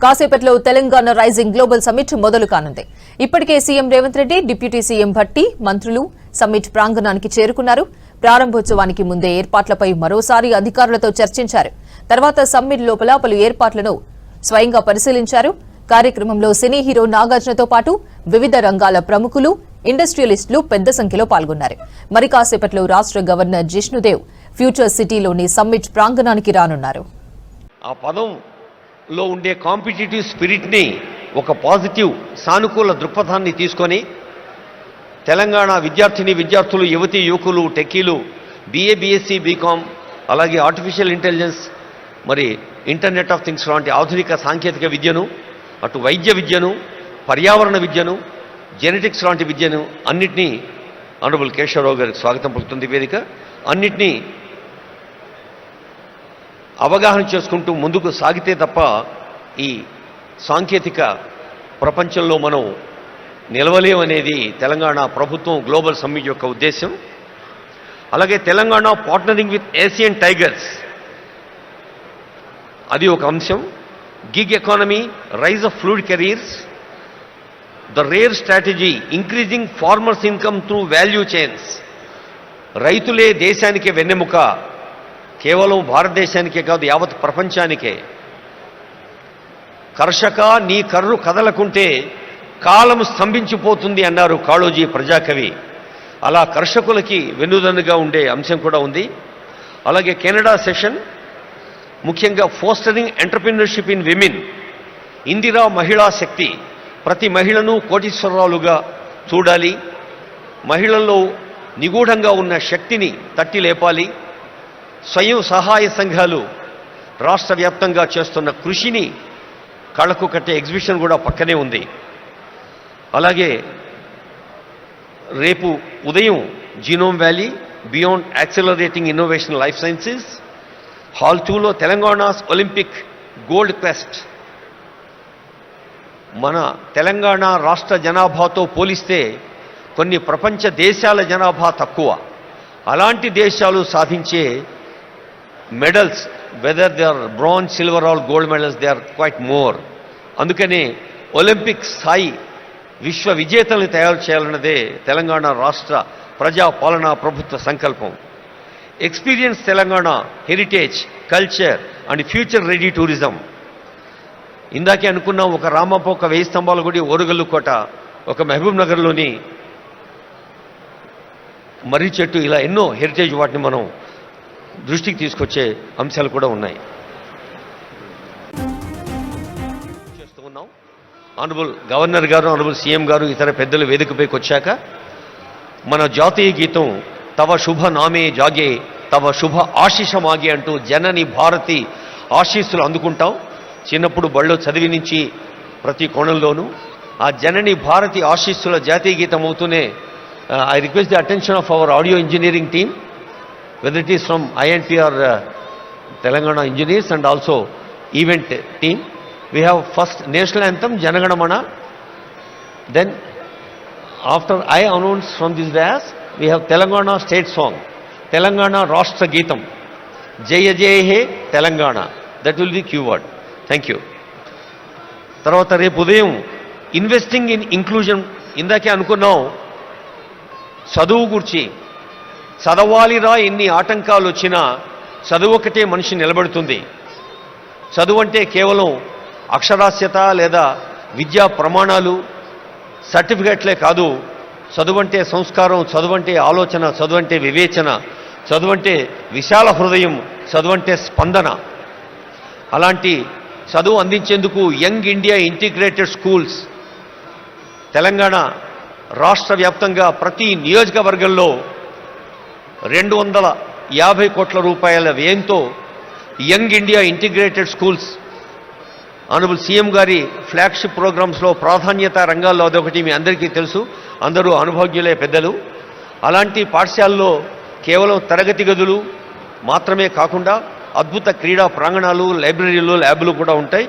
కాసేపట్లో Telangana rising global summit మొదలు కానుంది. ఇప్పటికే CM Revanth Reddy, deputy CM Bhatti, మంత్రులు సమ్మిట్ ప్రాంగణానికి చేరుకున్నారు. ప్రారంభోత్సవానికి ముందే ఏర్పాట్లపై మరోసారి అధికారులతో చర్చించారు. తర్వాత సమ్మిట్ లోపల పలు ఏర్పాట్లను స్వయంగా పరిశీలించారు. కార్యక్రమంలో సినీ హీరో నాగార్జునతో పాటు వివిధ రంగాల ప్రముఖులు, ఇండస్ట్రియలిస్టులు పెద్ద సంఖ్యలో పాల్గొన్నారు. మరి కాసేపట్లో రాష్ట్ర గవర్నర్ జిష్ణుదేవ్ ఫ్యూచర్ సిటీలోని సమ్మిట్ ప్రాంగణానికి రానున్నారు. ఆ పదంలో ఉండే కాంపిటేటివ్ స్పిరిట్ని, ఒక పాజిటివ్ సానుకూల దృక్పథాన్ని తీసుకొని తెలంగాణ విద్యార్థులు, యువతీ యువకులు, టెక్కీలు, BA, BSc, BCom, అలాగే ఆర్టిఫిషియల్ ఇంటెలిజెన్స్, మరి ఇంటర్నెట్ ఆఫ్ థింగ్స్ లాంటి ఆధునిక సాంకేతిక విద్యను, అటు వైద్య విద్యను, పర్యావరణ విద్యను, జెనెటిక్స్ లాంటి విద్యను అన్నిటినీ ఆనరబుల్ కేశవరావు గారికి స్వాగతం పలుకుతుంది వేదిక. అన్నిటినీ అవగాహన చేసుకుంటూ ముందుకు సాగితే తప్ప ఈ సాంకేతిక ప్రపంచంలో మనం నిలవలేమనేది తెలంగాణ ప్రభుత్వం గ్లోబల్ సమ్మిట్ యొక్క ఉద్దేశం. అలాగే Telangana partnering with Asian tigers, అది ఒక అంశం. Gig economy, rise of fluid careers, the rare strategy, increasing farmers income through value chains. రైతులే దేశానికే వెన్నెముక, కేవలం భారతదేశానికే కాదు యావత్ ప్రపంచానికే. కర్షక నీ కర్రు కదలకుంటే కాలం స్తంభించిపోతుంది అన్నారు కాళోజీ ప్రజాకవి. అలా కర్షకులకి వెన్నుదన్నుగా ఉండే అంశం కూడా ఉంది. అలాగే కెనడా సెషన్, ముఖ్యంగా fostering entrepreneurship in women, Indira మహిళా శక్తి, ప్రతి మహిళను కోటీశ్వరరాలుగా చూడాలి, మహిళల్లో నిగూఢంగా ఉన్న శక్తిని తట్టి లేపాలి, స్వయం సహాయ సంఘాలు రాష్ట్ర వ్యాప్తంగా చేస్తున్న కృషిని కళ్ళకు కట్టే ఎగ్జిబిషన్ కూడా పక్కనే ఉంది. అలాగే రేపు ఉదయం genome valley, beyond accelerating innovation life sciences, hall 2లో తెలంగాణస్ ఒలింపిక్ గోల్డ్ క్వెస్ట్. మన తెలంగాణ రాష్ట్ర జనాభాతో పోలిస్తే కొన్ని ప్రపంచ దేశాల జనాభా తక్కువ. అలాంటి దేశాలు సాధించే medals, whether they are bronze, silver or gold medals, they are quite more. అందుకనే ఒలింపిక్ స్థాయి విశ్వ విజేతల్ని తయారు చేయాలన్నదే తెలంగాణ రాష్ట్ర ప్రజా పాలనా ప్రభుత్వ సంకల్పం. Experience Telangana, heritage, culture and future ready tourism. ఇందాకే అనుకున్నాం, ఒక రామప్ప, ఒక 1000 స్తంభాల గుడి, ఓరుగల్లు కోట, ఒక మహబూబ్ నగర్లోని మర్రి చెట్టు, ఇలా ఎన్నో హెరిటేజ్ వాటిని మనం దృష్టికి తీసుకొచ్చే అంశాలు కూడా ఉన్నాయి. చేస్తూ ఉన్నాం. ఆనరబుల్ గవర్నర్ గారు, ఆనరబుల్ సీఎం గారు, ఇతర పెద్దలు వేదికపైకి వచ్చాక మన జాతీయ గీతం తవ శుభ నామే జాగే తవ శుభ ఆశీష మాగే అంటూ జనని భారతి ఆశీస్సులు అందుకుంటాం. చిన్నప్పుడు బళ్ళో చదివి నుంచి ప్రతి కోణంలోనూ ఆ జనని భారతి ఆశీస్సుల జాతీయ గీతం అవుతూనే I request the attention of our audio engineering team, whether it is from INT or Telangana engineers and also event team. We have first national anthem Janagana Mana, then after I announce from this dais we have Telangana state song, Telangana Rashtra Geetam, Jaya Jaya He Telangana. That will be keyword. Thank you. తర్వాత రేపు ఉదయం investing in inclusion. ఇందాకే అనుకున్నాం చదువు గురించి. చదవాలిరా ఎన్ని ఆటంకాలు వచ్చినా చదువు ఒకటే మనిషి నిలబడుతుంది. చదువు అంటే కేవలం అక్షరాస్యత లేదా విద్యా ప్రమాణాలు, సర్టిఫికెట్లే కాదు. చదువు అంటే సంస్కారం, చదువు అంటే ఆలోచన, చదువు అంటే వివేచన, చదువు అంటే విశాల హృదయం, చదువు అంటే స్పందన. అలాంటి చదువు అందించేందుకు young India integrated schools Telangana రాష్ట్ర వ్యాప్తంగా ప్రతి నియోజకవర్గంలో 250 కోట్ల రూపాయల వ్యయంతో young India integrated schools, honourable CM గారి ఫ్లాగ్షిప్ ప్రోగ్రామ్స్లో ప్రాధాన్యత రంగాల్లో అదొకటి మీ అందరికీ తెలుసు, అందరూ అనుభవజ్ఞులే పెద్దలు. అలాంటి పాఠశాలలో కేవలం తరగతి గదులు మాత్రమే కాకుండా అద్భుత క్రీడా ప్రాంగణాలు, లైబ్రరీలు, ల్యాబ్లు కూడా ఉంటాయి.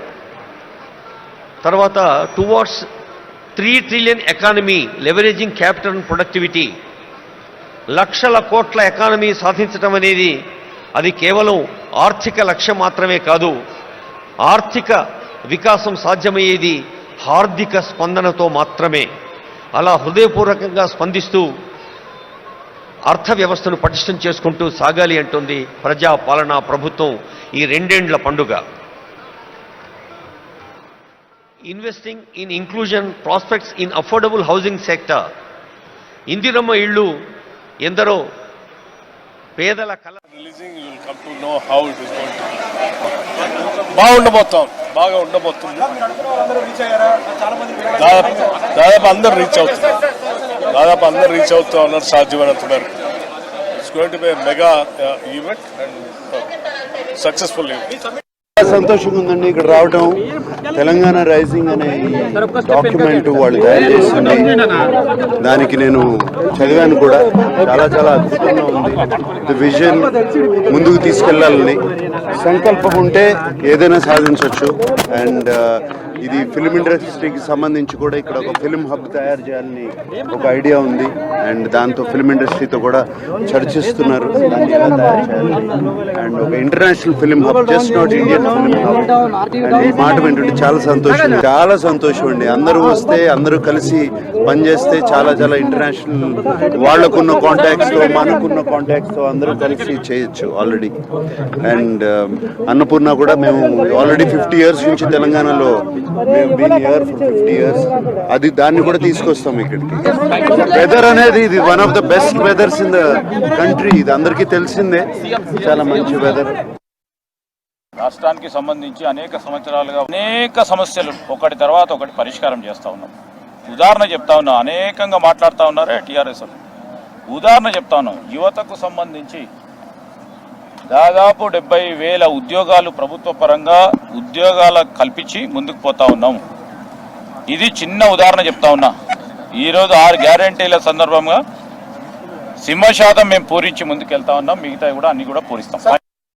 తర్వాత towards 3 trillion economy, leveraging capital and productivity. లక్షల కోట్ల ఎకానమీ సాధించడం అనేది అది కేవలం ఆర్థిక లక్ష్యం మాత్రమే కాదు, ఆర్థిక వికాసం సాధ్యమయ్యేది హార్దిక స్పందనతో మాత్రమే. అలా హృదయపూర్వకంగా స్పందిస్తూ అర్థ వ్యవస్థను పటిష్టం చేసుకుంటూ సాగాలి అంటుంది ప్రజా పాలనా ప్రభుత్వం ఈ 2 ఏండ్ల పండుగ. Investing in inclusion prospects in affordable housing sector. Indiramma ఇళ్ళు ఎందరో పేదల కళ. బాగా ఉండబోతుంది. దాదాపు అందరు రీచ్ అవుతా ఉన్నారు సాధ్యమైనంత మేరకు. It's going to be mega event and successful event. సంతోషంగా ఉందండి ఇక్కడ రావటం. తెలంగాణ రైజింగ్ అనే డాక్యుమెంట్ వాళ్ళు తయారు చేసింది, దానికి నేను చదివాను కూడా. చాలా అద్భుతంగా ఉంది. విజన్ ముందుకు తీసుకెళ్లాలని సంకల్పం ఉంటే ఏదైనా సాధించవచ్చు. అండ్ ఇది ఫిలిం ఇండస్ట్రీకి సంబంధించి కూడా ఇక్కడ ఒక ఫిలిం హబ్ తయారు చేయాలని ఒక ఐడియా ఉంది. అండ్ దాంతో ఫిలిం ఇండస్ట్రీతో కూడా చర్చిస్తున్నారు దాన్ని ఎలా తయారు చేయాలి. అండ్ ఒక international film hub, just not Indian film hub. And ఈ మాట వింటుంటే చాలా సంతోషం అండి. అందరూ వస్తే అందరూ కలిసి పనిచేస్తే చాలా ఇంటర్నేషనల్ వాళ్ళకున్న కాంటాక్ట్స్ తో మనకున్న కాంటాక్ట్స్ తో అందరూ కలిసి చేయొచ్చు ఆల్రెడీ. అండ్ అన్నపూర్ణ కూడా మేము ఆల్రెడీ 50 years నుంచి తెలంగాణలో మేము బీన్ హియర్ ఫర్ 50 years. అది దాన్ని కూడా తీసుకొస్తాం ఇక్కడికి. వెదర్ అనేది ఇది one of the best weathers in the country. ఇది అందరికీ తెలిసిందే, చాలా మంచి వెదర్. రాష్ట్రానికి సంబంధించి అనేక సంవత్సరాలుగా అనేక సమస్యలు ఒకటి తర్వాత ఒకటి పరిష్కారం చేస్తూ ఉన్నాం. ఉదాహరణ చెప్తా ఉన్నాం, అనేకంగా మాట్లాడుతూ ఉన్నారే టీఆర్ఎస్. ఉదాహరణ చెప్తా ఉన్నాం, యువతకు సంబంధించి దాదాపు 70,000 ఉద్యోగాలు ప్రభుత్వ పరంగా ఉద్యోగాలు కల్పించి ముందుకు పోతా ఉన్నాం. ఇది చిన్న ఉదాహరణ చెప్తా ఉన్నా. ఈరోజు 6 గ్యారంటీల సందర్భంగా సింహశాతం మేము పూరించి ముందుకు వెళ్తా ఉన్నాం. మిగతా కూడా అన్ని కూడా పూరిస్తాం.